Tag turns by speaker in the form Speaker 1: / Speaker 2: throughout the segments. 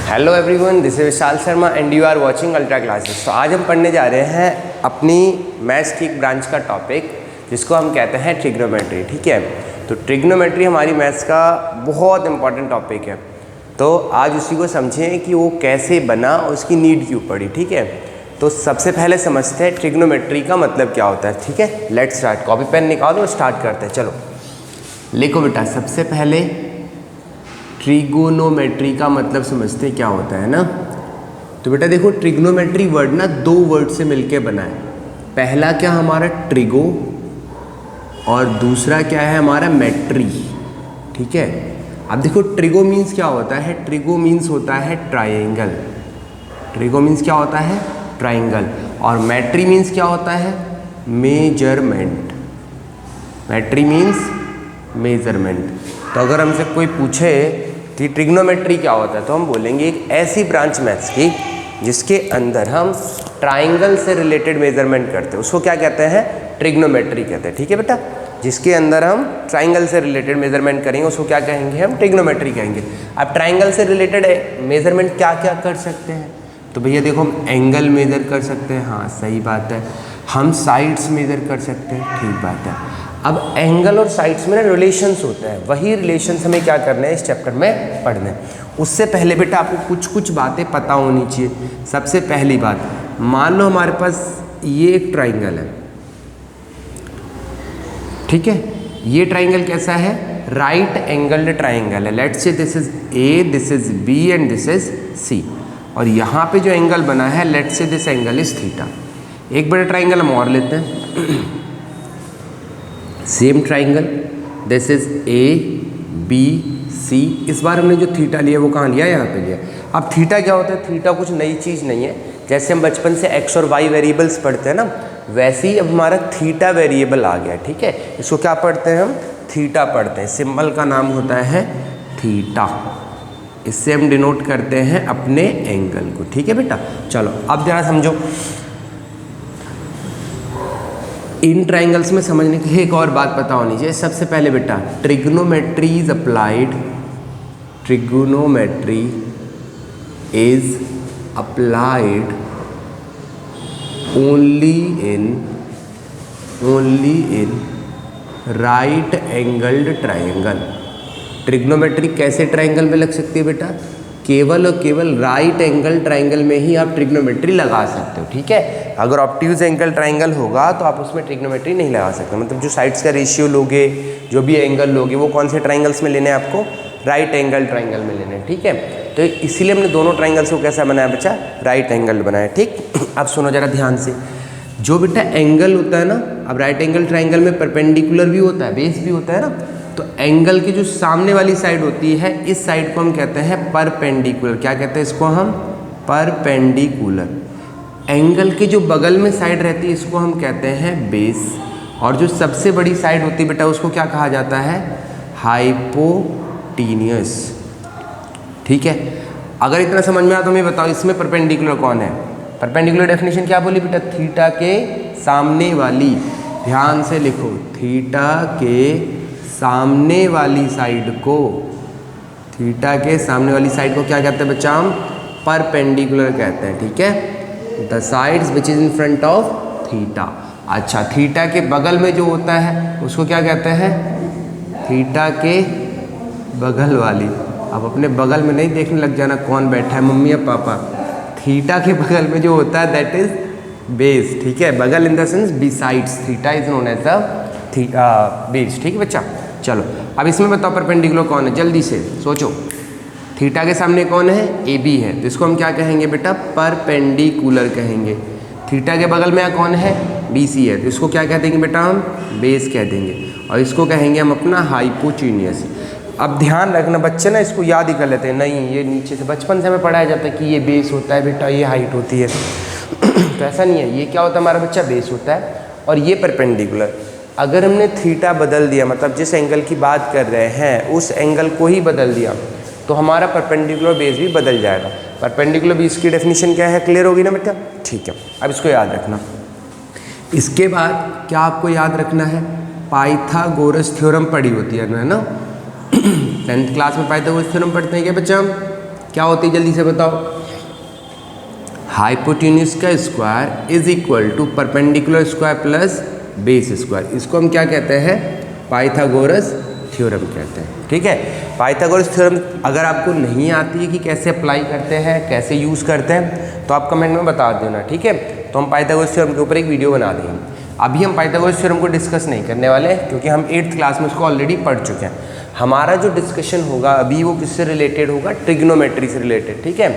Speaker 1: Hello everyone, this is Vishal Sharma and you are watching ultra classes. तो आज हम पढ़ने जा रहे हैं अपनी मैथ्स की एक ब्रांच का टॉपिक जिसको हम कहते हैं ट्रिग्नोमेट्री। ठीक है, तो ट्रिग्नोमेट्री हमारी मैथ्स का बहुत इंपॉर्टेंट टॉपिक है। तो आज उसी को समझें कि वो कैसे बना और उसकी नीड क्यों पड़ी। ठीक है, तो सबसे पहले समझते हैं ट्रिग्नोमेट्री का मतलब क्या होता है। ठीक है, लेट्स स्टार्ट। कॉपी पेन निकालो और स्टार्ट करते हैं। चलो लिखो बेटा, सबसे पहले ट्रिगोनोमेट्री का मतलब समझते हैं क्या होता है ना। तो बेटा देखो, ट्रिग्नोमेट्री वर्ड ना दो वर्ड से मिलके बना है। पहला क्या हमारा ट्रिगो और दूसरा क्या है हमारा मेट्री। ठीक है, अब देखो ट्रिगो मीन्स क्या होता है। ट्रिगो मीन्स होता है ट्रायंगल। ट्रिगो मीन्स क्या होता है, ट्रायंगल। और मेट्री मीन्स क्या होता है, मेजरमेंट। मेट्री means measurement. तो अगर हमसे कोई पूछे कि ट्रिग्नोमेट्री क्या होता है, तो हम बोलेंगे एक ऐसी ब्रांच मैथ्स की जिसके अंदर हम ट्रायंगल से रिलेटेड मेजरमेंट करते हैं, उसको क्या कहते हैं, ट्रिग्नोमेट्री कहते हैं। ठीक है बेटा, जिसके अंदर हम ट्रायंगल से रिलेटेड मेजरमेंट करेंगे उसको क्या कहेंगे, हम ट्रिग्नोमेट्री कहेंगे। अब ट्रायंगल से रिलेटेड मेजरमेंट क्या क्या कर सकते हैं, तो भैया देखो हम एंगल मेजर कर सकते हैं। हाँ सही बात है। हम साइड्स मेजर कर सकते हैं, ठीक बात है। अब एंगल और साइड्स में ना रिलेशंस होते हैं, वही रिलेशंस हमें क्या करना है इस चैप्टर में पढ़ने। उससे पहले बेटा आपको कुछ बातें पता होनी चाहिए। सबसे पहली बात, मान लो हमारे पास ये एक ट्रायंगल है। ठीक है, ये ट्रायंगल कैसा है, राइट एंगल्ड ट्रायंगल है। Let's say this is A, this is B and this is C. और यहाँ पे जो एंगल बना है, let's say this angle is theta. एक बड़ा ट्रायंगल हम और लेते हैं। Same triangle, this is A B C. इस बार हमने जो थीटा लिया वो कहाँ लिया, यहाँ पे लिया। अब थीटा क्या होता है, थीटा कुछ नई चीज़ नहीं है। जैसे हम बचपन से एक्स और वाई वेरिएबल्स पढ़ते हैं ना, वैसे ही अब हमारा थीटा वेरिएबल आ गया। ठीक है, इसको क्या पढ़ते हैं हम, थीटा पढ़ते हैं। सिंबल का नाम होता है थीटा। इससे हम डिनोट करते हैं अपने एंगल को। ठीक है बेटा, चलो अब जरा समझो। इन ट्रायंगल्स में समझने की एक और बात पता होनी चाहिए। सबसे पहले बेटा, trigonometry is applied, trigonometry is applied only in right angled triangle. Trigonometry कैसे ट्रायंगल में लग सकती है बेटा, केवल और केवल राइट एंगल ट्रायंगल में ही आप ट्रिग्नोमेट्री लगा सकते हो। ठीक है, अगर ऑब्ट्यूज एंगल ट्रायंगल होगा तो आप उसमें ट्रिग्नोमेट्री नहीं लगा सकते। मतलब जो साइड्स का रेशियो लोगे, जो भी एंगल लोगे, वो कौन से ट्रायंगल्स में लेने हैं आपको, राइट एंगल ट्रायंगल में लेने हैं। ठीक है, तो इसीलिए हमने दोनों ट्रायंगल्स को कैसा बनाया बच्चा, राइट एंगल बनाया। ठीक, अब सुनो जरा ध्यान से। जो बेटा एंगल होता है ना, अब राइट एंगल ट्रायंगल में परपेंडिकुलर भी होता है, बेस भी होता है ना। तो एंगल की जो सामने वाली साइड होती है, इस साइड को हम कहते हैं परपेंडिकुलर। क्या कहते हैं इसको हम, परपेंडिकुलर। एंगल के जो बगल में साइड रहती है इसको हम कहते हैं बेस। और जो सबसे बड़ी साइड होती है बेटा उसको क्या कहा जाता है, हाइपोटीनियस। ठीक है, अगर इतना समझ में आया तो मैं बताओ इसमें परपेंडिकुलर कौन है। परपेंडिकुलर डेफिनेशन क्या बोली बेटा, थीटा के सामने वाली, ध्यान से लिखो, थीटा के सामने वाली साइड को, थीटा के सामने वाली साइड को क्या कहते हैं बच्चा, हम परपेंडिकुलर कहते हैं। ठीक है, the sides which is in front of theta. अच्छा, थीटा के बगल में जो होता है उसको क्या कहते हैं, थीटा के बगल वाली। अब अपने बगल में नहीं देखने लग जाना कौन बैठा है, मम्मी या पापा। थीटा के बगल में जो होता है दैट इज बेस। ठीक है, बगल in the sense besides, theta is known as the theta base. ठीक है बच्चा, चलो अब इसमें बताओ परपेंडिकुलर कौन है, जल्दी से सोचो। थीटा के सामने कौन है, ए बी है, तो इसको हम क्या कहेंगे बेटा, परपेंडिकुलर कहेंगे। थीटा के बगल में कौन है, बी सी है, तो इसको क्या कह देंगे बेटा, हम बेस कह देंगे। और इसको कहेंगे हम अपना हाइपोटीनियस। अब ध्यान रखना बच्चे ना, इसको याद ही कर लेते हैं, नहीं ये नीचे से बचपन से हमें पढ़ाया जाता है कि ये बेस होता है बेटा, ये हाइट होती है। तो ऐसा नहीं है, ये क्या होता है हमारा बच्चा, बेस होता है और ये परपेंडिकुलर। अगर हमने थीटा बदल दिया, मतलब जिस एंगल की बात कर रहे हैं उस एंगल को ही बदल दिया, तो हमारा परपेंडिकुलर बेस भी बदल जाएगा। परपेंडिकुलर बेस की डेफिनेशन क्या है, क्लियर होगी ना बेटा। ठीक है, अब इसको याद रखना। इसके बाद क्या आपको याद रखना है, पाइथागोरस थ्योरम पढ़ी होती है ना 10th क्लास में पाइथागोरस थ्योरम पढ़ते हैं क्या बच्चा हम, क्या होती है जल्दी से बताओ? हाइपोटेन्यूज का square is equal to perpendicular square plus base square. इसको हम क्या कहते हैं? पाइथागोरस थ्योरम कहते हैं। ठीक है, पाइथागोरस थ्योरम अगर आपको नहीं आती है कि कैसे अप्लाई करते हैं, कैसे यूज़ करते हैं, तो आप कमेंट में बता देना। ठीक है, तो हम पाइथागोरस थ्योरम के ऊपर एक वीडियो बना देंगे। अभी हम पाइथागोरस थ्योरम को डिस्कस नहीं करने वाले हैं, क्योंकि हम 8th क्लास में उसको ऑलरेडी पढ़ चुके हैं। हमारा जो डिस्कशन होगा अभी वो किससे रिलेटेड होगा? ट्रिग्नोमेट्री से रिलेटेड। ठीक है,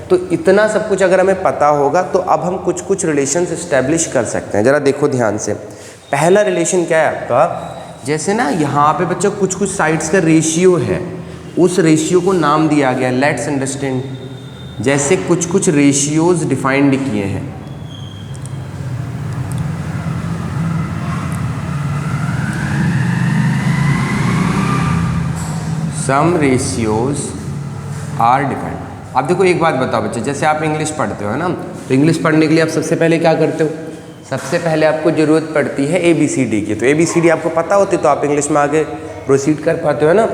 Speaker 1: तो इतना सब कुछ अगर हमें पता होगा तो अब हम कुछ कुछ रिलेशंस इस्टेब्लिश कर सकते हैं। ज़रा देखो ध्यान से। पहला रिलेशन क्या है आपका? जैसे ना यहाँ पे बच्चों कुछ कुछ साइड्स का रेशियो है, उस रेशियो को नाम दिया गया। लेट्स अंडरस्टैंड, जैसे कुछ कुछ रेशियोज डिफाइंड किए हैं। सम रेशियोज आर डिफाइंड। अब देखो एक बात बताओ बच्चे, जैसे आप इंग्लिश पढ़ते हो है ना, तो इंग्लिश पढ़ने के लिए आप सबसे पहले क्या करते हो? सबसे पहले आपको ज़रूरत पड़ती है ABCD की। तो ABCD आपको पता होती तो आप इंग्लिश में आगे प्रोसीड कर पाते हो ना।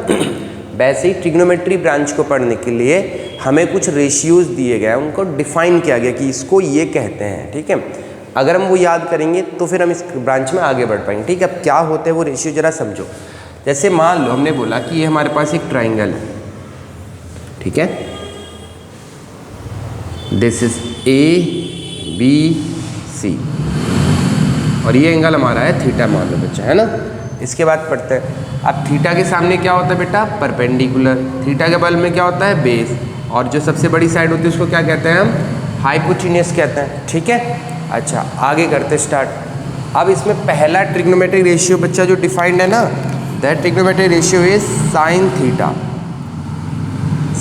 Speaker 1: वैसे ही ट्रिग्नोमेट्री ब्रांच को पढ़ने के लिए हमें कुछ रेशियोज दिए गए हैं, उनको डिफाइन किया गया कि इसको ये कहते हैं। ठीक है, अगर हम वो याद करेंगे तो फिर हम इस ब्रांच में आगे बढ़ पाएंगे। ठीक है, अब क्या होते हैं वो रेशियो ज़रा समझो। जैसे मान लो हमने बोला कि ये हमारे पास एक ट्राइंगल है। ठीक है, दिस इज ABC और ये एंगल हमारा है थीटा, मान लो बच्चा, है ना। इसके बाद पढ़ते हैं। अब थीटा के सामने क्या होता है बेटा? परपेंडिकुलर। थीटा के बगल में क्या होता है? बेस। और जो सबसे बड़ी साइड होती है उसको क्या कहते हैं हम? हाइपोटेन्यूज कहते हैं। ठीक है, अच्छा आगे करते स्टार्ट। अब इसमें पहला ट्रिग्नोमेट्रिक रेशियो बच्चा जो डिफाइंड है ना, that trigonometric ratio is sine theta.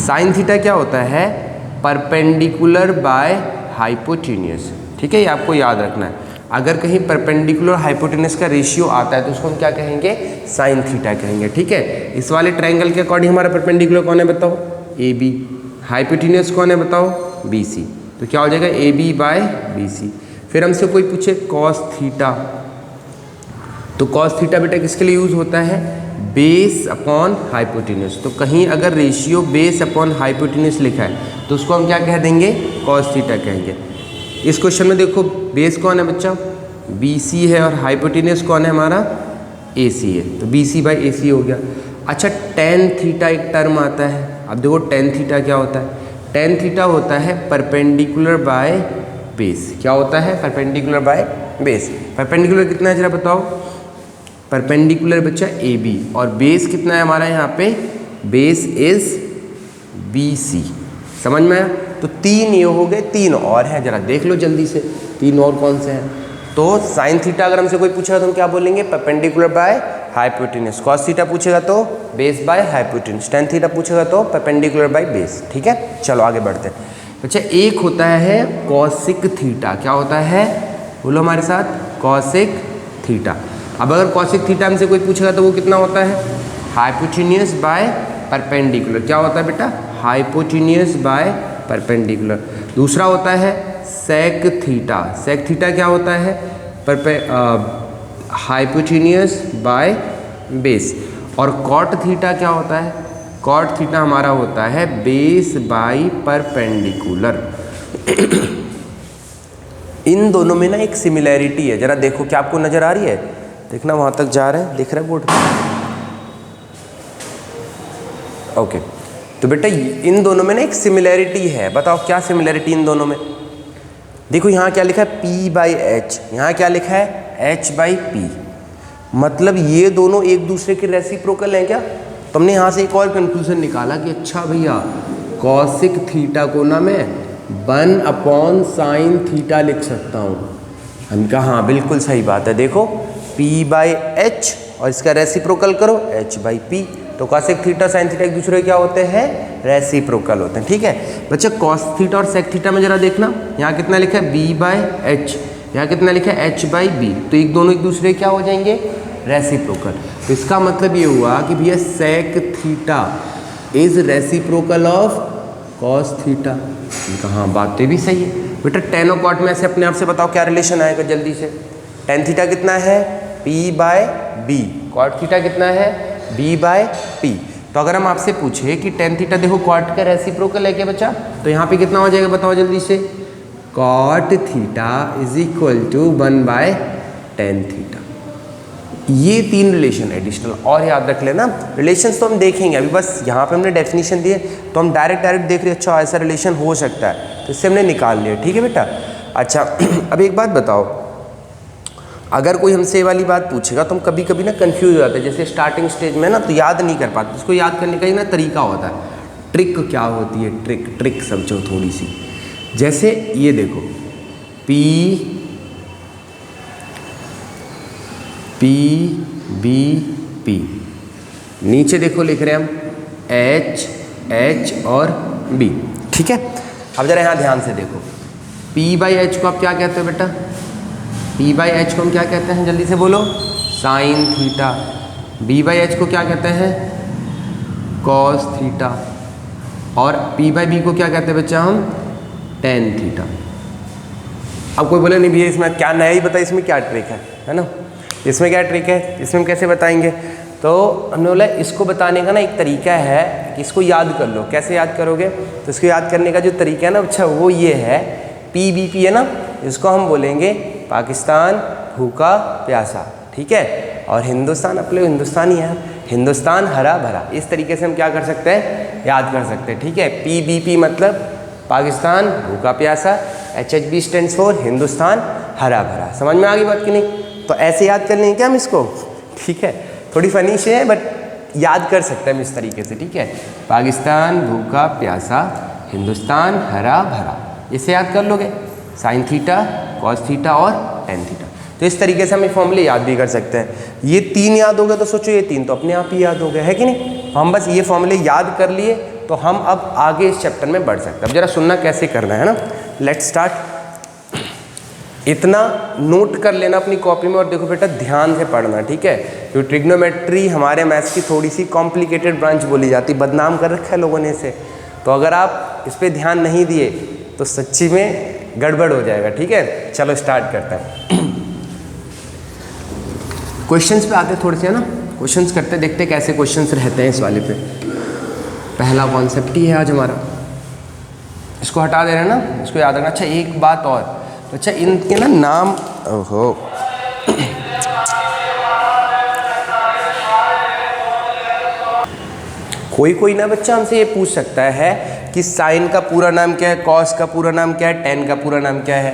Speaker 1: Sine theta क्या होता है? Perpendicular by hypotenuse. ठीक है, ये आपको याद रखना है। अगर कहीं परपेंडिकुलर हाइपोटेन्यूज का रेशियो आता है तो उसको हम क्या कहेंगे? साइन थीटा कहेंगे। ठीक है, इस वाले ट्रायंगल के अकॉर्डिंग हमारा परपेंडिकुलर कौन है बताओ? AB। हाइपोटेन्यूज कौन है बताओ? BC। तो क्या हो जाएगा? AB by BC। फिर हमसे कोई पूछे कॉस थीटा, तो कॉस थीटा बेटा किसके लिए यूज होता है? Base upon hypotenuse. तो कहीं अगर रेशियो बेस अपॉन हाइपोटेन्यूज लिखा है तो उसको हम क्या कह देंगे? कॉस थीटा कहेंगे। इस क्वेश्चन में देखो बेस कौन है बच्चा? BC है और हाइपोटेन्यूज कौन है हमारा? AC है, तो BC बाई AC हो गया। अच्छा टेन थीटा एक टर्म आता है। अब देखो टेन थीटा क्या होता है? टेन थीटा होता है परपेंडिकुलर बाय बेस। क्या होता है? Perpendicular by base. परपेंडिकुलर कितना है जरा बताओ? परपेंडिकुलर बच्चा AB और बेस कितना है हमारा यहाँ पे? Base is BC। समझ में आया? तो तीन ये हो गए, तीन और हैं, जरा देख लो जल्दी से तीन और कौन से हैं। तो साइन थीटा अगर हमसे कोई पूछेगा तो हम क्या बोलेंगे? Perpendicular by hypotenuse. Cos theta पूछेगा तो base by hypotenuse. Tan theta पूछेगा तो परपेंडिकुलर बाय बेस। ठीक है, चलो आगे बढ़ते हैं। अच्छा एक होता है कॉसिक थीटा। क्या होता है? बोलो हमारे साथ, कॉसिक थीटा। अब अगर कॉसिक थीटा हमसे कोई पूछेगा तो वो कितना होता है? Hypotenuse by perpendicular. क्या होता है बेटा? Hypotenuse by perpendicular. दूसरा होता है सेक थीटा। सेक थीटा क्या होता है? Hypotenuse by base. और कॉट थीटा क्या होता है? कॉट थीटा हमारा होता है बेस बाय परपेंडिकुलर। इन दोनों में ना एक सिमिलैरिटी है, जरा देखो क्या आपको नजर आ रही है? देखना वहां तक जा रहा है, दिख रहा है बोर्ड पे? ओके, तो बेटा इन दोनों में ना एक सिमिलैरिटी है। बताओ क्या सिमिलैरिटी इन दोनों में? देखो यहाँ क्या लिखा है? P by H। यहाँ क्या लिखा है? H by P। मतलब ये दोनों एक दूसरे के रेसिप्रोकल हैं क्या? तो हमने यहाँ से एक और कंक्लूजन निकाला कि अच्छा भैया कॉसिक थीटा को ना मैं 1 अपॉन साइन थीटा लिख सकता हूँ। हम कहा हाँ बिल्कुल सही बात है। देखो P बाई H और इसका रेसिप्रोकल करो H बाई P। तो कॉसेक थीटा साइन थीटा एक दूसरे क्या होते हैं? रेसिप्रोकल होते हैं। ठीक है बच्चे, कॉस थीटा और सेक थीटा में जरा देखना, यहाँ कितना लिखा है? B by H। यहाँ कितना लिखा है? H by B। तो एक दोनों एक दूसरे क्या हो जाएंगे? रेसिप्रोकल। तो इसका मतलब ये हुआ कि भैया sec theta is reciprocal of cos theta. हाँ बातें भी सही है बेटा। टेन और कॉट में ऐसे अपने आप से बताओ क्या रिलेशन आएगा जल्दी से? टेन थीटा कितना है? P by B। Cot theta कितना है? B by P। तो अगर हम आपसे पूछे कि टेन थीटा देखो कॉट का रेसिप्रोकल है क्या बच्चा, तो यहाँ पे कितना हो जाएगा बताओ जल्दी से, cot theta is equal to 1/tan theta. ये 3 रिलेशन एडिशनल और याद रख लेना। रिलेशंस तो हम देखेंगे, अभी बस यहाँ पे हमने डेफिनेशन दिए तो हम डायरेक्ट देख रहे अच्छा ऐसा रिलेशन हो सकता है, तो इससे हमने निकाल लिया। ठीक है बेटा। अच्छा अब एक बात बताओ, अगर कोई हमसे ये वाली बात पूछेगा तो हम कभी कभी ना कंफ्यूज हो जाते हैं, जैसे स्टार्टिंग स्टेज में ना तो याद नहीं कर पाते, उसको याद करने का ही ना तरीका होता है। ट्रिक क्या होती है, ट्रिक समझो थोड़ी सी। जैसे ये देखो पी बी पी, नीचे देखो लिख रहे हैं हम एच और बी। ठीक है। अब जरा यहाँ ध्यान से देखो, P/H को आप क्या कहते हो बेटा, P/H को हम क्या कहते हैं जल्दी से बोलो, साइन थीटा। B/H को क्या कहते हैं, कॉस थीटा। और P/B को क्या कहते हैं बच्चा हम, टेन थीटा। अब कोई बोले नहीं भैया इसमें क्या नया ही बताइए, इसमें क्या ट्रिक है ना, इसमें क्या ट्रिक है, इसमें हम कैसे बताएंगे। तो हमने बोला इसको बताने का ना एक तरीका है कि इसको याद कर लो। कैसे याद करोगे, तो इसको याद करने का जो तरीका है ना अच्छा वो ये है, PBP है ना, इसको हम बोलेंगे पाकिस्तान भूखा प्यासा। ठीक है। और हिंदुस्तान अपने हिंदुस्तानी है, हिंदुस्तान हरा भरा। इस तरीके से हम क्या कर सकते हैं, याद कर सकते हैं। ठीक है। PBP मतलब पाकिस्तान भूखा प्यासा, HHB स्टैंड्स फॉर हिंदुस्तान हरा भरा। समझ में आ गई बात कि नहीं। तो ऐसे याद कर लेंगे क्या हम इसको। ठीक है। थोड़ी फनी से है बट याद कर सकते हैं हम इस तरीके से। ठीक है। पाकिस्तान भूखा प्यासा, हिंदुस्तान हरा भरा, इसे याद कर लोगे, साइन थीटा, कॉस थीटा और टेन थीटा। तो इस तरीके से हम ये फॉर्मूले याद भी कर सकते हैं। ये 3 याद हो गए तो सोचो ये 3 तो अपने आप ही याद हो गए, है कि नहीं। हम बस ये फॉर्मूले याद कर लिए तो हम अब आगे इस चैप्टर में बढ़ सकते हैं। अब जरा सुनना कैसे करना है ना, लेट्स स्टार्ट। इतना नोट कर लेना अपनी कॉपी में और देखो बेटा ध्यान से पढ़ना। ठीक है। तो ट्रिग्नोमेट्री हमारे मैथ्स की थोड़ी सी कॉम्प्लिकेटेड ब्रांच बोली जाती, बदनाम कर रखा है लोगों ने इसे। तो अगर आप इस पर ध्यान नहीं दिए तो सच्ची में गड़बड़ हो जाएगा। ठीक है। चलो स्टार्ट करते हैं। क्वेश्चंस पे आते थोड़े से है ना, क्वेश्चंस करते देखते कैसे क्वेश्चंस रहते हैं इस वाले पे। पहला कॉन्सेप्ट ही है आज हमारा, इसको हटा दे रहे हैं ना, इसको याद रखना। अच्छा एक बात और, अच्छा इनके ना नाम, ओहो कोई ना बच्चा हमसे ये पूछ सकता है कि साइन का पूरा नाम क्या है, कॉस का पूरा नाम क्या है, टेन का पूरा नाम क्या है,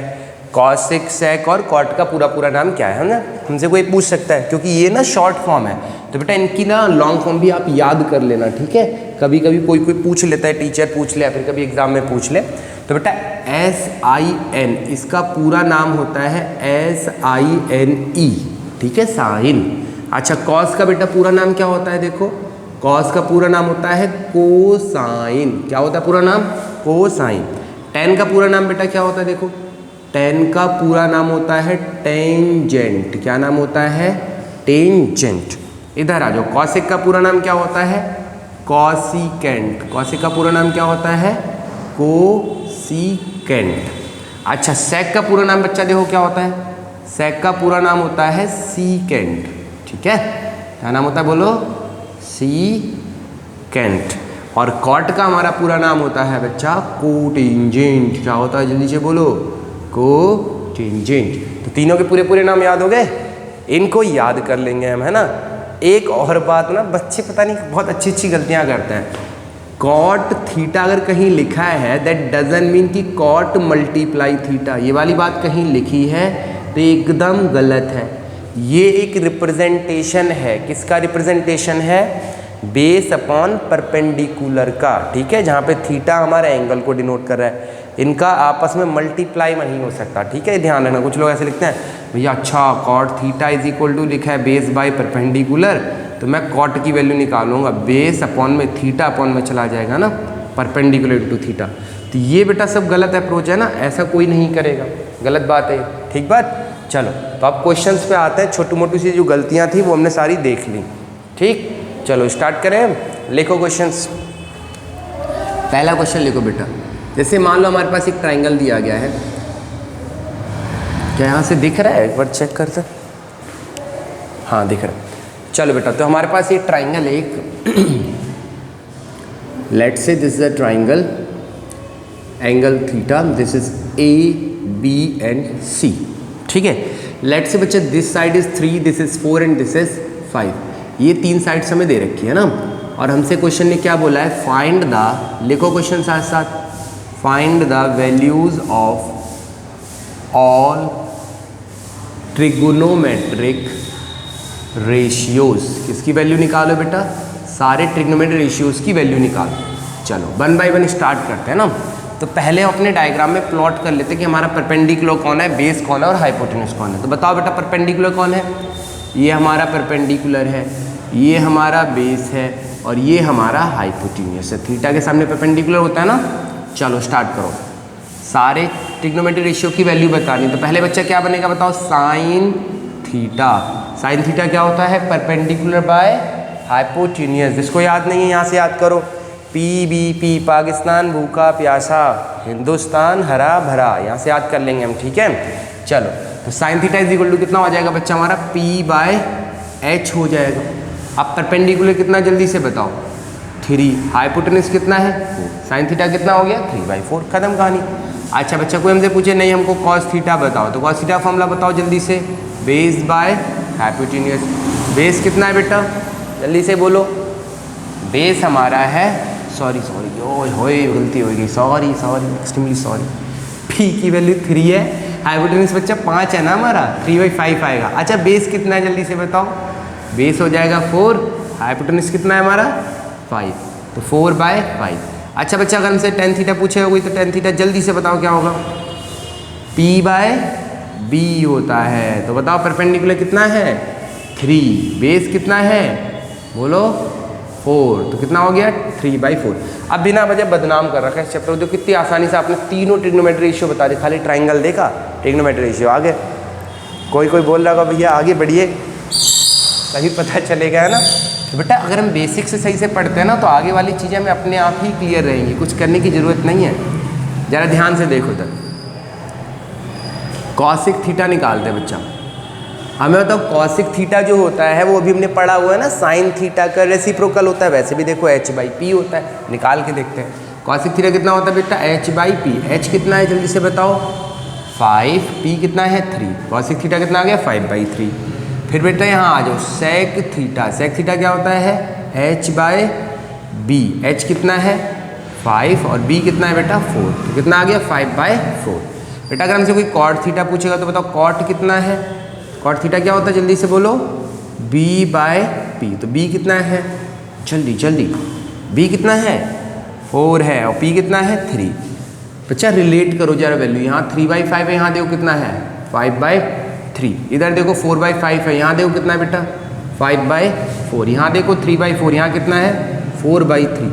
Speaker 1: कॉसेक सेक और कॉट का पूरा नाम क्या है ना, हमसे कोई पूछ सकता है। क्योंकि ये ना शॉर्ट फॉर्म है तो बेटा इनकी ना लॉन्ग फॉर्म भी आप याद कर लेना। ठीक है। कभी कभी कोई पूछ लेता है, टीचर पूछ ले या फिर कभी एग्जाम में पूछ ले। तो बेटा SIN इसका पूरा नाम होता है SINE। ठीक है, साइन। अच्छा कॉस का बेटा पूरा नाम क्या होता है, देखो कॉस का पूरा नाम होता है कोसाइन। क्या होता है पूरा नाम, कोसाइन। टेन का पूरा नाम बेटा क्या होता है, देखो टेन का पूरा नाम होता है टेंजेंट। क्या नाम होता है, टेंजेंट। इधर आ जाओ, कॉसेक का पूरा नाम क्या होता है, कॉसिकेंट। कॉसेक का पूरा नाम क्या होता है, कोसिकेंट। अच्छा सेक का पूरा नाम बच्चा देखो क्या होता है, सेक का पूरा नाम होता है सीकेंट। ठीक है, क्या नाम होता है बोलो, सीकेंट। और कॉट का हमारा पूरा नाम होता है बच्चा कोटेंजेंट। क्या होता है जल्दी से बोलो, कोटेंजेंट। तो तीनों के पूरे नाम याद हो गए, इनको याद कर लेंगे हम, है ना। एक और बात ना, बच्चे पता नहीं बहुत अच्छी गलतियां करते हैं। कॉट थीटा अगर कहीं लिखा है दैट डजंट मीन कि कॉट मल्टीप्लाई थीटा, ये वाली बात कहीं लिखी है तो एकदम गलत है। ये एक रिप्रेजेंटेशन है, किसका रिप्रेजेंटेशन है, बेस अपॉन परपेंडिकुलर का। ठीक है, जहाँ पे थीटा हमारा एंगल को डिनोट कर रहा है, इनका आपस में मल्टीप्लाई नहीं हो सकता। ठीक है, ध्यान रखना। कुछ लोग ऐसे लिखते हैं भैया अच्छा cot theta is equal to लिखा है बेस बाय परपेंडिकुलर, तो मैं कॉट की वैल्यू निकालूंगा, बेस अपॉन में थीटा अपॉन में चला जाएगा ना, परपेंडिकुलर टू थीटा। तो ये बेटा सब गलत अप्रोच है ना, ऐसा कोई नहीं करेगा, गलत बात है। ठीक बात। चलो तो अब क्वेश्चंस पे आते हैं। छोटी मोटी सी जो गलतियाँ थी वो हमने सारी देख ली। ठीक, चलो स्टार्ट करें। लिखो क्वेश्चंस। पहला क्वेश्चन लिखो बेटा, जैसे मान लो हमारे पास एक ट्राइंगल दिया गया है, क्या यहाँ से दिख रहा है, एक बार चेक करते, हाँ दिख रहा है। चलो बेटा, तो हमारे पास ये ट्राइंगल है एक let say this is a triangle, angle theta, this is A B and C, ठीक है। लेट से बच्चे this side is 3, this is 4 and this is 5, ये 3 साइड्स हमें दे रखी है ना। और हमसे क्वेश्चन ने क्या बोला है, फाइंड द, लिखो क्वेश्चन साथ साथ, find the values of all trigonometric ratios. किसकी वैल्यू निकालो बेटा, सारे ट्रिग्नोमेट्रिक रेशियोज की वैल्यू निकालो। चलो 1 बाय 1 स्टार्ट करते हैं ना। तो पहले अपने डायग्राम में प्लॉट कर लेते हैं कि हमारा परपेंडिकुलर कौन है, बेस कौन है और हाइपोटेन्यूज कौन है। तो बताओ बेटा परपेंडिकुलर कौन है, ये हमारा परपेंडिकुलर है, ये हमारा बेस है और ये हमारा हाइपोटेन्यूज है। थीटा के सामने परपेंडिकुलर होता है ना। चलो स्टार्ट करो, सारे ट्रिग्नोमेट्रिक रेशियो की वैल्यू बतानी। तो पहले बच्चा क्या बनेगा बताओ, साइन थीटा। साइन थीटा क्या होता है, परपेंडिकुलर बाय हाइपोटेन्यूज। जिसको याद नहीं है यहाँ से याद करो, PBP पाकिस्तान भूखा प्यासा, हिंदुस्तान हरा भरा, यहाँ से याद कर लेंगे हम, ठीक है। चलो तो sine theta is equal to कितना हो जाएगा बच्चा हमारा, P/H हो जाएगा। अब परपेंडिकुलर कितना जल्दी से बताओ, 3, हाइपोटेन्यूज कितना है 4, साइन थीटा कितना हो गया 3/4, खत्म कहानी। अच्छा बच्चा कोई हमसे पूछे नहीं हमको कॉस थीटा बताओ, तो कॉस थीटा फॉर्मूला बताओ जल्दी से, बेस बाय हाइपोटेन्यूज। बेस कितना है बेटा जल्दी से बोलो, बेस हमारा है, सॉरी होए गलती हो गई, सॉरी एक्सट्रीमली सॉरी, पी की वैल्यू 3 है, हाइपोटेन्यूज बच्चा 5 है ना हमारा, 3/5 आएगा। अच्छा बेस कितना है जल्दी से बताओ, बेस हो जाएगा 4, हाइपोटेन्यूज कितना है हमारा 5, तो 4/5। अच्छा बच्चा अगर हमसे टेन थीटा पूछे होगी तो टेन थीटा जल्दी से बताओ क्या होगा, P/B होता है। तो बताओ परपेंडिकुलर कितना है 3, बेस कितना है बोलो 4, तो कितना हो गया 3/4। अब बिना वजह बदनाम कर रखा है इस चैप्टर को, कितनी आसानी से आपने तीनों ट्रिग्नोमेट्रिक रेशियो बता दी, खाली ट्राइंगल देखा ट्रिग्नोमेट्रिक रेशियो आगे। कोई बोल रहा होगा भैया आगे बढ़िए, तभी पता चलेगा है ना। तो बेटा अगर हम बेसिक से सही से पढ़ते हैं ना तो आगे वाली चीज़ें हमें अपने आप ही क्लियर रहेंगी, कुछ करने की ज़रूरत नहीं है। ज़रा ध्यान से देखो इधर, कॉसिक थीटा निकालते हैं बच्चा। हमें बताओ कॉसिक थीटा जो होता है वो अभी हमने पढ़ा हुआ है ना, साइन थीटा का रेसिप्रोकल होता है, वैसे भी देखो H/P होता है, निकाल के देखते हैं। कॉसिक थीटा कितना होता है बेटा H/P, H कितना है जल्दी से बताओ 5, P कितना है 3, कॉसिक थीटा कितना आ गया 5/3। फिर बेटा यहाँ आ जाओ सेक थीटा, सेक थीटा क्या होता है H/B, H कितना है 5 और B कितना है बेटा 4, तो कितना आ गया 5/4। बेटा अगर हमसे कोई कॉट थीटा पूछेगा तो बताओ कॉट कितना है, कॉट थीटा क्या होता है जल्दी से बोलो B/P, तो B कितना है जल्दी B कितना है 4 है और P कितना है 3। बच्चा रिलेट करो जरा वैल्यू, यहाँ 3/5 है, यहाँ देखो कितना है 5/3, इधर देखो 4/5 है, यहाँ देखो कितना है बेटा 5/4, यहाँ देखो 3/4, यहाँ कितना है 4/3।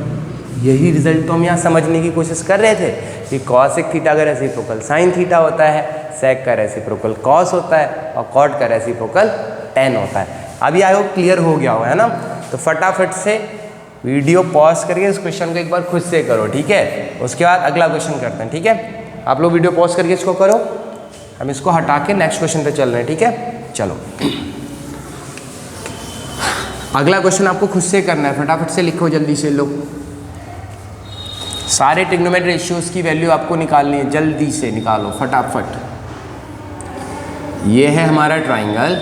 Speaker 1: यही रिजल्ट तो हम यहाँ समझने की कोशिश कर रहे थे कि कॉसिक थीटा का रेसिप्रोकल साइन थीटा होता है, सेक का रेसिप्रोकल कॉस होता है और कॉट का रेसिप्रोकल टेन होता है। अभी आई होप क्लियर हो गया हो है ना। तो फटाफट से वीडियो पॉज करके इस क्वेश्चन को एक बार खुद से करो, ठीक है। उसके बाद अगला क्वेश्चन करते हैं, ठीक है। आप लोग वीडियो पॉज करके इसको करो, हम इसको हटा के नेक्स्ट क्वेश्चन पे चल रहे हैं, ठीक है। चलो अगला क्वेश्चन आपको खुद से करना है, फटाफट से लिखो जल्दी से लोग, सारे ट्रिग्नोमेट्रिक रेशियोज की वैल्यू आपको निकालनी है, जल्दी से निकालो फटाफट। ये है हमारा triangle,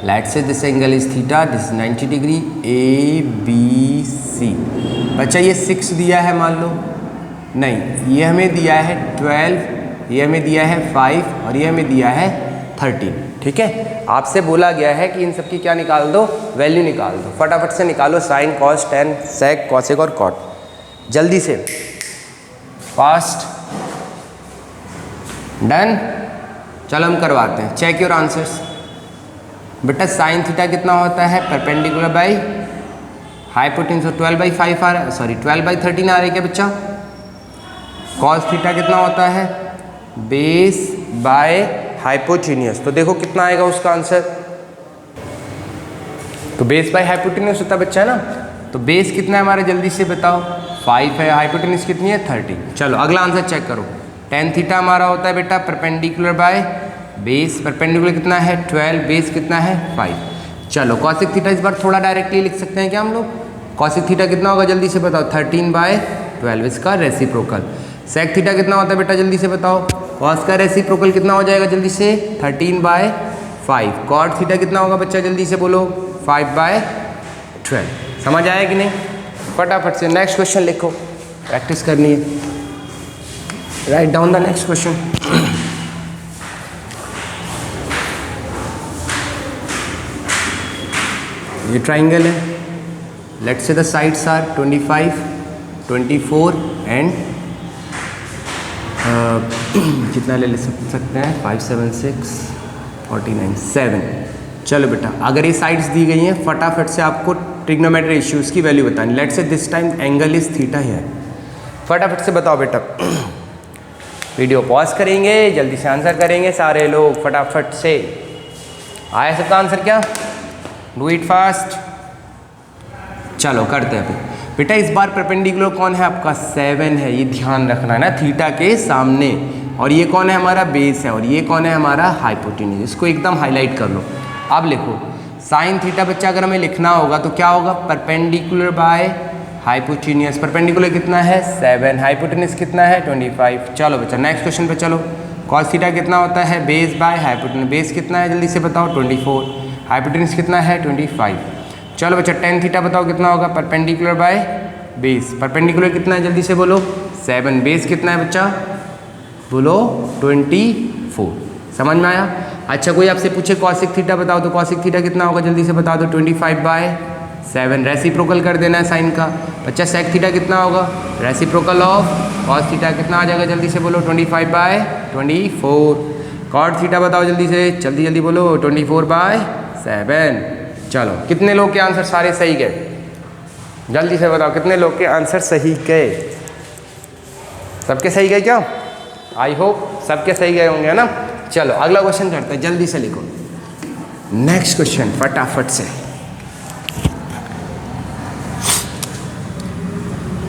Speaker 1: let's say this angle is theta, this 90 degree, ABC। बच्चा ये 6 दिया है मान लो, नहीं ये हमें दिया है 12, ये हमें दिया है 5 और ये हमें दिया है 13, ठीक है। आपसे बोला गया है कि इन सब की क्या निकाल दो, वैल्यू निकाल दो। फटाफट से निकालो sine cos tan sec cosec और कॉट, जल्दी से फास्ट। डन, चलो हम करवाते हैं, चेक योर आंसर्स। बेटा साइन थीटा कितना होता है परपेंडिकुलर बाय हाइपोटेन्यूज, 12/5 आ रहा है, सॉरी 12/13 आ रही है क्या बच्चा। कॉस थीटा कितना होता है बेस बाय हाइपोटेन्यूज, तो देखो कितना आएगा उसका आंसर, तो बेस बाय हाइपोटेन्यूज होता है बच्चा है ना। तो बेस कितना है हमारा जल्दी से बताओ 5 है, हाइपोटेन्यूज कितनी है 30। चलो अगला आंसर चेक करो, टेन थीटा हमारा होता है बेटा परपेंडिकुलर बाय बेस, परपेंडिकुलर कितना है 12, बेस कितना है 5। चलो कॉसिक थीटा इस बार थोड़ा डायरेक्टली लिख सकते हैं क्या हम लोग, कॉसिक थीटा कितना होगा जल्दी से बताओ 13/5, 12 इसका रेसिप्रोकल। सेक थीटा कितना होता है बेटा जल्दी से बताओ। कॉस का रेसिप्रोकल कितना हो जाएगा जल्दी से 13/5। कॉट थीटा कितना होगा बच्चा जल्दी से बोलो 5/12। समझ आया कि नहीं? फटाफट से नेक्स्ट क्वेश्चन लिखो, प्रैक्टिस करनी है। Write down the next question. ये ट्राइंगल है, let's say the sides are 25, 24 and कितना ले सकते हैं 5, 7, 6, 49, 7। चलो बेटा अगर ये साइड्स दी गई हैं फटाफट से आपको ट्रिग्नोमेट्री रेशियोज की वैल्यू बतानी। Let's say this time angle is theta है। फटाफट से बताओ बेटा। वीडियो पॉज करेंगे, जल्दी से आंसर करेंगे सारे लोग फटाफट से। आया सबका आंसर क्या? Do it fast. चलो करते हैं बेटा। इस बार परपेंडिकुलर कौन है आपका 7 है, ये ध्यान रखना है ना, थीटा के सामने। और ये कौन है हमारा बेस है, और ये कौन है हमारा हाइपोटेन्यूज। इसको एकदम हाईलाइट कर लो। अब लिखो साइन थीटा बच्चा अगर हमें लिखना होगा तो क्या होगा परपेंडिकुलर बाय हाइपोटेन्यूज। परपेंडिकुलर कितना है 7, हाइपोटेन्यूज कितना है 25। चलो बच्चा नेक्स्ट क्वेश्चन पे चलो। कॉस थीटा कितना होता है बेस बाय हाइपोटेन्यूज। बेस कितना है जल्दी से बताओ 24। हाइपोटेन्यूज कितना है 25। चलो बच्चा टेन थीटा बताओ कितना होगा परपेंडिकुलर बाय बेस। परपेंडिकुलर कितना है जल्दी से बोलो 7। बेस कितना है बच्चा बोलो 24। समझ में आया? अच्छा कोई आपसे पूछे कॉसिक थीटा बताओ तो कॉसिक थीटा कितना होगा जल्दी से बता दो 25/7। रेसिप्रोकल कर देना है साइन का। बच्चा सेक थीटा कितना होगा रेसिप्रोकल ऑफ कॉस थीटा कितना आ जाएगा जल्दी से बोलो 25/24। कॉट थीटा बताओ जल्दी से, जल्दी जल्दी बोलो 24/7। चलो कितने लोग के आंसर सारे सही गए जल्दी से बताओ, कितने लोग के आंसर सही गए? सबके सही गए क्या? आई होप सबके सही गए होंगे है ना। चलो अगला क्वेश्चन करते हैं, जल्दी से लिखो नेक्स्ट क्वेश्चन फटाफट से।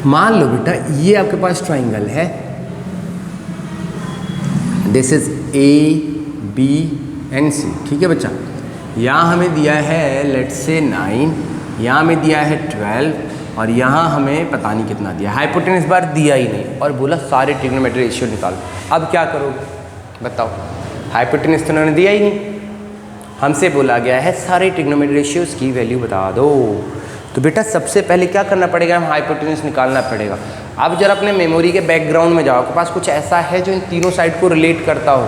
Speaker 1: मान लो बेटा ये आपके पास ट्राइंगल है, दिस इज ABC, ठीक है बच्चा। यहाँ हमें दिया है लेट्स से 9, यहाँ हमें दिया है 12 और यहाँ हमें पता नहीं कितना दिया। हाइपोटेन्यूज इस बार दिया ही नहीं और बोला सारे ट्रिग्नोमेट्री रेशियो निकालो। अब क्या करोगे बताओ? हाइपोटेन्यूज तो उन्होंने दिया ही नहीं, हमसे बोला गया है सारे ट्रिग्नोमेट्री रेशियोज की वैल्यू बता दो। तो बेटा सबसे पहले क्या करना पड़ेगा, हम हाइपोटेन्यूज निकालना पड़ेगा। अब जरा अपने मेमोरी के बैकग्राउंड में जाओ, आपके पास कुछ ऐसा है जो इन तीनों साइड को रिलेट करता हो।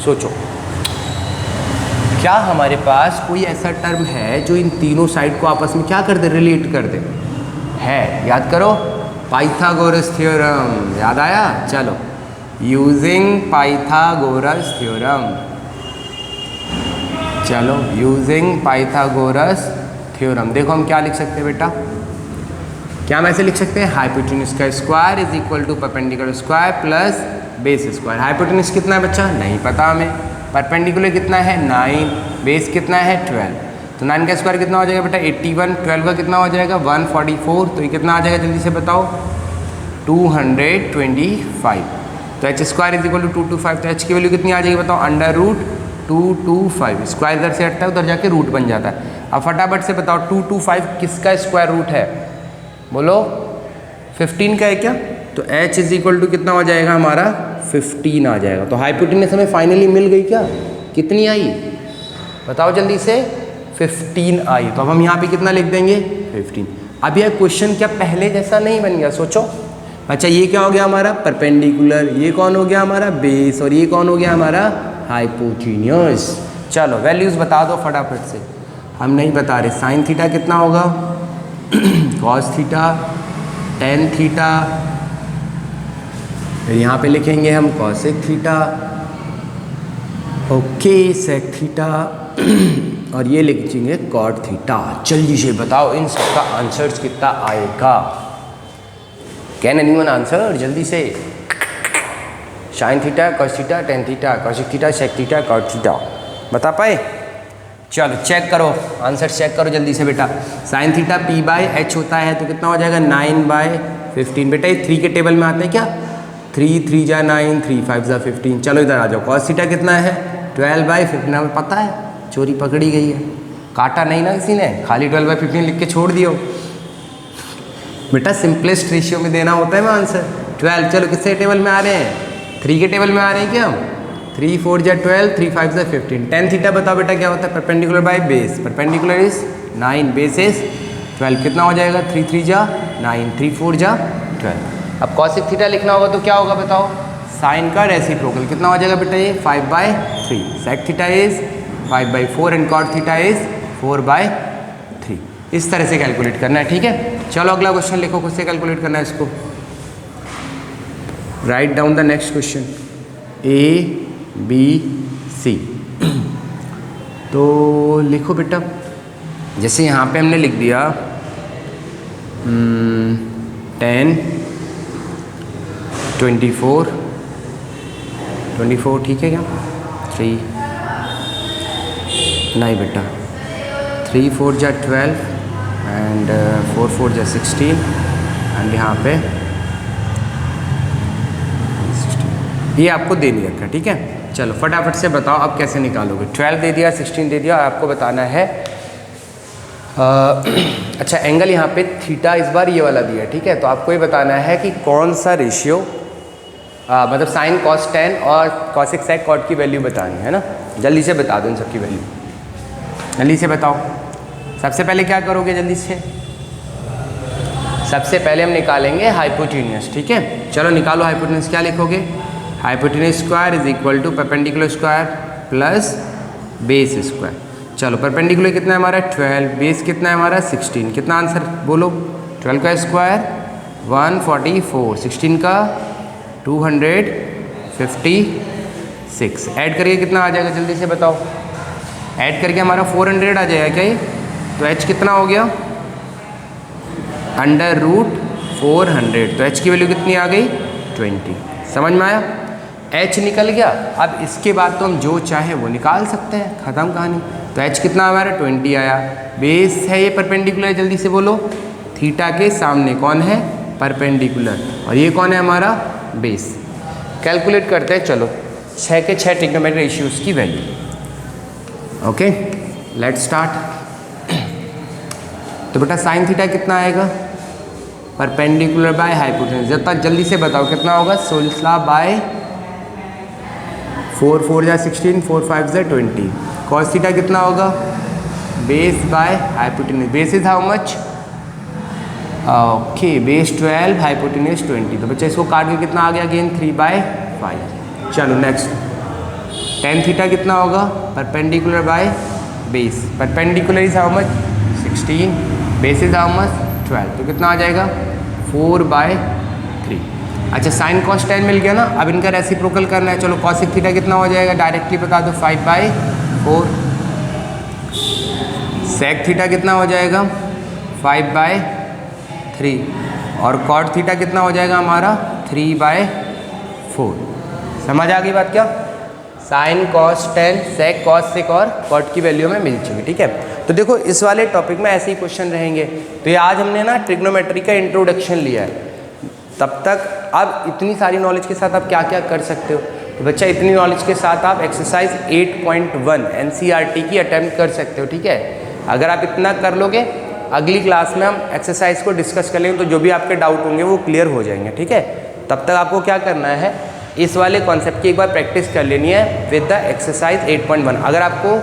Speaker 1: सोचो क्या हमारे पास कोई ऐसा टर्म है जो इन तीनों साइड को आपस में क्या कर दे, रिलेट कर दे? है, याद करो पाइथागोरस थ्योरम। याद आया? चलो यूजिंग पाइथागोरस थ्योरम। चलो यूजिंग पाइथागोरस थ्योरम। देखो हम क्या लिख सकते हैं बेटा, क्या हम ऐसे लिख सकते हैं हाइपोटेन्यूज का square is equal to perpendicular square plus base square. Hypotenuse कितना है बच्चा नहीं पता हमें। परपेंडिकुलर कितना है 9, बेस कितना है 12। तो 9 का स्क्वायर कितना हो जाएगा बेटा 81, 12 का कितना हो जाएगा 144। तो ये कितना आ जाएगा जल्दी से बताओ 225। तो h square is equal to 225। तो h की वैल्यू कितनी आ जाएगी बताओ √225। स्क्वायर इधर से हटता है उधर जाके रूट बन जाता है। अब फटाफट से बताओ 225 किसका स्क्वायर रूट है बोलो 15 का है क्या? तो h इज इक्वल टू कितना हो जाएगा हमारा 15 आ जाएगा। तो हाइपोटेन्यूज हमें फाइनली मिल गई क्या? कितनी आई बताओ जल्दी से 15 आई। तो अब हम यहाँ पे कितना लिख देंगे 15। अब यह क्वेश्चन क्या पहले जैसा नहीं बन गया? सोचो अच्छा ये क्या हो गया हमारा परपेंडिकुलर, ये कौन हो गया हमारा बेस और ये कौन हो गया हमारा हाइपोटेन्यूज। चलो वैल्यूज बता दो फटाफट से, हम नहीं बता रहे। साइन थीटा कितना होगा कॉस थीटा, टेन थीटा, फिर यहाँ पे लिखेंगे हम cosec theta, okay sec theta और ये लिखेंगे कॉट थीटा। जल्दी से बताओ इन सबका आंसर कितना आएगा? कैन एनीवन आंसर जल्दी से? Sine theta, cos theta, tan theta, cosec theta, sec theta, cot theta बता पाए? चलो चेक करो आंसर, चेक करो जल्दी से बेटा। साइन थीटा p/h होता है तो कितना हो जाएगा 9/15। बेटा ये 3 के टेबल में आते हैं क्या? 3 3 जा 9, 3 5 जा 15। चलो इधर आ जाओ। कॉस थीटा कितना है 12/15। हमें पता है चोरी पकड़ी गई है, काटा नहीं ना किसी ने, खाली 12/15 लिख के छोड़ दियो। बेटा सिंपलेस्ट रेशियो में देना होता है मैं आंसर 12। चलो किससे टेबल में आ रहे हैं, 3 के टेबल में आ रहे हैं क्या हम। 3 4 जा 12, 3 5 जा 15। टेन थीटा बताओ बेटा क्या होता है, perpendicular by base, perpendicular is 9, base is 12, कितना हो जाएगा 3 3 जा 9, 3 4 जा 12। अब कॉसिक थीटा लिखना होगा तो क्या होगा बताओ, साइन का रेसिप्रोकल, कितना हो जाएगा बेटा ये 5/3। Sec theta is 5/4 and cot theta is 4/3। इस तरह से कैलकुलेट करना है, ठीक है। चलो अगला क्वेश्चन लिखो, खुद से कैलकुलेट करना है इसको। Right down the next question ABC। तो लिखो बेटा, जैसे यहाँ पे हमने लिख दिया 10 24, ठीक है क्या, 3 नहीं बेटा 3 4 जा 12 एंड 4 4 जा 16 एंड यहाँ पे 16, ये आपको दे नहीं रखा, ठीक है। चलो फटाफट से बताओ अब कैसे निकालोगे। 12 दे दिया, 16 दे दिया, आपको बताना है अच्छा एंगल यहाँ पे थीटा इस बार ये वाला दिया, ठीक है। तो आपको ये बताना है कि कौन सा रेशियो मतलब साइन कॉस 10 और कॉसिक सेक कॉट की वैल्यू बतानी है ना। जल्दी से बता दो इन सबकी वैल्यू, जल्दी से बताओ। सबसे पहले क्या करोगे जल्दी से, सबसे पहले हम निकालेंगे हाइपोटेन्यूज, ठीक है। चलो निकालो हाइपोटेन्यूज, क्या लिखोगे, hypotenuse square is equal to perpendicular square plus base square. चलो परपेंडिकुलर कितना है हमारा 12, बेस कितना है हमारा 16, कितना आंसर बोलो, 12 का स्क्वायर 144, 16 का 256, ऐड करिए कितना आ जाएगा जल्दी से बताओ। ऐड करके हमारा 400 आ जाएगा क्या ये, तो h कितना हो गया √400, तो h की वैल्यू कितनी आ गई 20। समझ में आया, h निकल गया। अब इसके बाद तो हम जो चाहे वो निकाल सकते हैं, ख़त्म कहानी। तो h कितना हमारा 20 आया। बेस है ये परपेंडिकुलर, जल्दी से बोलो, थीटा के सामने कौन है परपेंडिकुलर, और ये कौन है हमारा बेस। कैलकुलेट करते हैं, चलो 6 के 6 ट्रिग्नोमेट्रिक रेशियोज की वैल्यू। Okay let's start. तो बेटा साइन थीटा कितना आएगा, परपेंडिकुलर बाय हाइपोटेन्यूज, जब तक जल्दी से बताओ कितना होगा, 16/4 4 जा 16, 4 5 जा 20। कॉस थीटा कितना होगा, base by hypotenuse, base is how much, okay base 12, hypotenuse 20। तो बच्चा इसको काट के कितना आ गया अगेन 3/5। चलो नेक्स्ट, टेन थीटा कितना होगा, perpendicular by base, perpendicular is how much 16, base is how much 12, तो कितना आ जाएगा 4/3। अच्छा साइन कॉस 10 मिल गया ना, अब इनका रेसिप्रोकल करना है। चलो कॉसिक थीटा कितना हो जाएगा, डायरेक्टली बता दो 5/4। सेक थीटा कितना हो जाएगा 5/3, और कॉट थीटा कितना हो जाएगा हमारा 3/4। समझ आ गई बात क्या, साइन कॉस 10, सेक कॉस सेक और कॉट की वैल्यू में मिल चुकी, ठीक है। तो देखो इस वाले टॉपिक में ऐसे ही क्वेश्चन रहेंगे। तो ये आज हमने ना ट्रिग्नोमेट्री का इंट्रोडक्शन लिया है, तब तक अब इतनी सारी नॉलेज के साथ आप क्या क्या कर सकते हो। तो बच्चा इतनी नॉलेज के साथ आप एक्सरसाइज 8.1 NCERT की अटैम्प्ट कर सकते हो, ठीक है। अगर आप इतना कर लोगे, अगली क्लास में हम एक्सरसाइज को डिस्कस कर लेंगे, तो जो भी आपके डाउट होंगे वो क्लियर हो जाएंगे, ठीक है। तब तक आपको क्या करना है, इस वाले कॉन्सेप्ट की एक बार प्रैक्टिस कर लेनी है विद द एक्सरसाइज 8.1। अगर आपको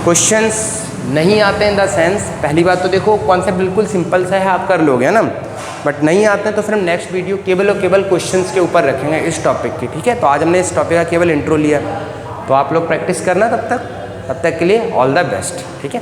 Speaker 1: क्वेश्चंस नहीं आते इन द सेंस, पहली बात तो देखो कॉन्सेप्ट बिल्कुल सिंपल सा है, आप कर लोगे ना, बट नहीं आते हैं तो फिर हम नेक्स्ट वीडियो केवल और केवल क्वेश्चंस के ऊपर रखेंगे इस टॉपिक की, ठीक है। तो आज हमने इस टॉपिक का केवल इंट्रो लिया, तो आप लोग प्रैक्टिस करना तब तक के लिए ऑल द बेस्ट, ठीक है।